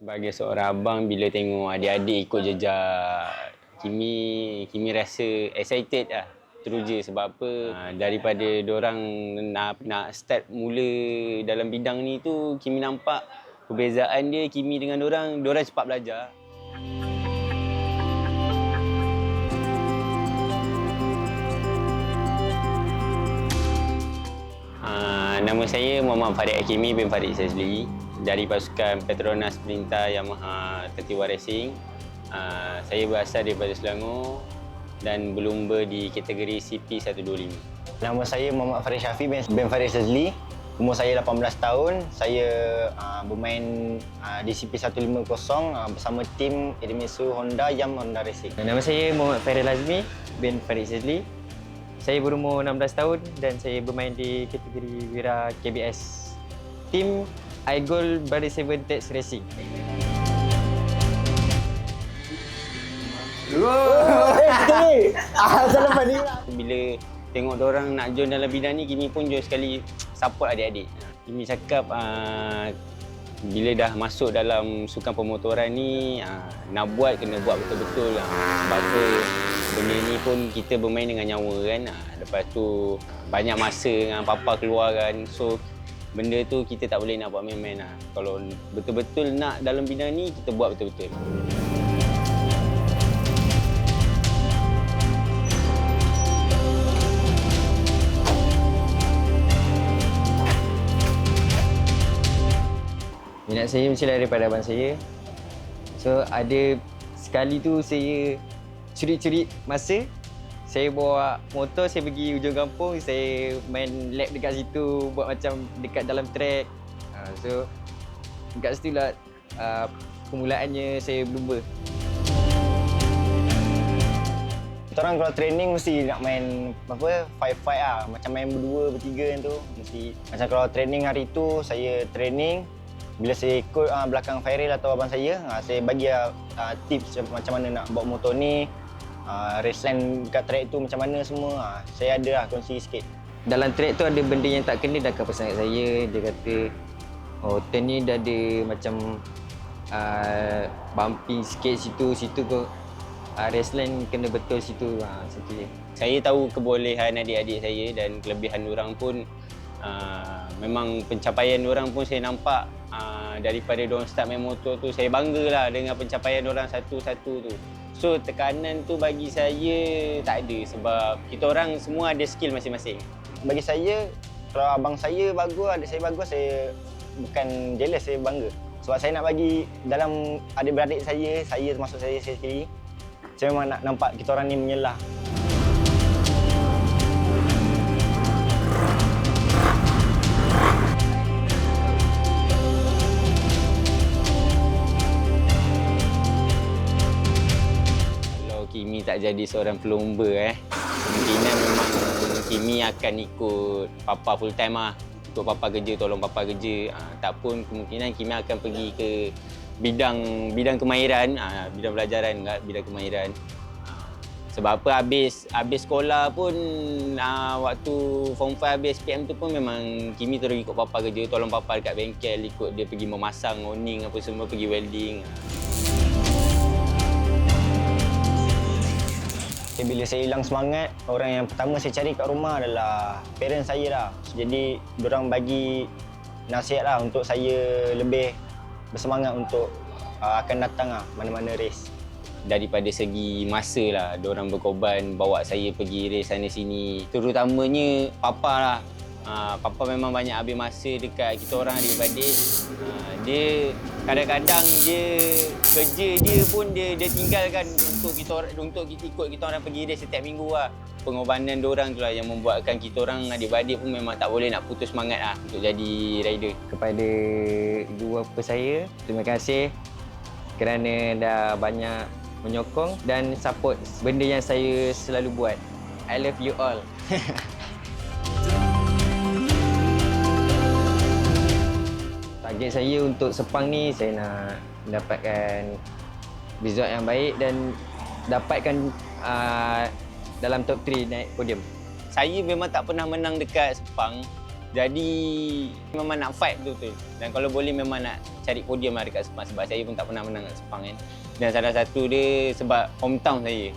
Sebagai seorang abang, bila tengok adik-adik ikut jejak Kimi rasa excited lah. Teruja sebab apa? Daripada diorang nak start mula dalam bidang ni tu, Kimi nampak perbezaan dia, Kimi dengan diorang cepat belajar. Nama saya Muhammad Farid Hakimi bin Farid Shazli dari pasukan Petronas Perintah Yamaha 31 Racing. Saya berasal daripada Selangor dan berlumba di kategori CP125. Nama saya Muhammad Farid Syafi bin Farid Shazli. Umur saya 18 tahun. Saya bermain di CP150 bersama tim Idemitsu Honda Yam Honda Racing. Nama saya Muhammad Fairil Azmi bin Farid Shazli. Saya berumur 16 tahun dan saya bermain di kategori Wira KBS. Tim iGold Body 7 Tex Racing. Bila tengok diorang nak join dalam bidang ni, Kimi pun join sekali support adik-adik. Kimi cakap bila dah masuk dalam sukan pemotoran ni, nak buat kena buat betul-betul. Sebab tu benda ni pun kita bermain dengan nyawa kan. Lepas tu banyak masa dengan papa keluar kan. So benda tu kita tak boleh nak buat main-main lah. Kalau betul-betul nak dalam bidang ni, kita buat betul-betul. Minat saya mesti daripada abang saya. So ada sekali tu saya curi-curi masa. Saya bawa motor, saya pergi hujung kampung, saya main lap dekat situ, buat macam dekat dalam track. So dekat situ lah permulaannya saya berlumba. Kita orang kalau training mesti nak main fight lah. Macam main berdua, bertiga tu. Mesti macam kalau training hari tu, saya training. Bila saya ikut belakang Fairil atau abang saya bagi tips macam mana nak bawa motor ni, race line dekat track tu macam mana semua. Saya ada lah kongsi sikit. Dalam track tu ada benda yang tak kena dah pesangat saya. Dia kata, oh turn ni dah ada macam bumping sikit situ ke. Race line kena betul situ. Situ je. Saya tahu kebolehan adik-adik saya dan kelebihan diorang pun. Memang pencapaian diorang pun saya nampak daripada diorang start main motor tu. Saya banggalah dengan pencapaian diorang satu-satu tu. So tekanan tu bagi saya tak ada sebab kita orang semua ada skill masing-masing. Bagi saya, kalau abang saya bagus, adik saya bagus, saya bukan jealous, saya bangga. Sebab saya nak bagi dalam adik-beradik saya termasuk saya sendiri, saya memang nak nampak kita orang ni menyelah. Kimi tak jadi seorang pelumba kemungkinan memang Kimi akan ikut papa full time lah. Untuk papa kerja, tolong papa kerja. Tak pun kemungkinan Kimi akan pergi ke bidang kemahiran, bidang pelajaran, bidang kemahiran. Sebab apa habis sekolah pun waktu form 5 habis SPM tu pun memang Kimi terus ikut papa kerja, tolong papa dekat bengkel, ikut dia pergi memasang owning apa semua, pergi welding. Bila saya hilang semangat, orang yang pertama saya cari kat rumah adalah parents saya lah. Jadi diorang bagi nasihat lah untuk saya lebih bersemangat untuk akan datang mana-mana race. Daripada segi masa lah, diorang berkorban bawa saya pergi race sana sini. Terutamanya papa lah. Papa memang banyak habis masa dekat kita orang adik-beradik. Dia kadang-kadang dia kerja dia pun dia tinggalkan untuk kita ikut kita orang pergi race setiap minggu lah. Pengorbanan diorang tu lah yang membuatkan kita orang adik-beradik pun memang tak boleh nak putus semangat lah untuk jadi rider. Kepada ibu bapa saya, terima kasih kerana dah banyak menyokong dan support benda yang saya selalu buat. I love you all. Target saya untuk Sepang ni, saya nak mendapatkan result yang baik dan dapatkan dalam top 3 naik podium. Saya memang tak pernah menang dekat Sepang. Jadi memang nak fight betul-betul. Dan kalau boleh memang nak cari podium lah dekat Sepang sebab saya pun tak pernah menang kat Sepang kan. Dan salah satu dia sebab hometown saya.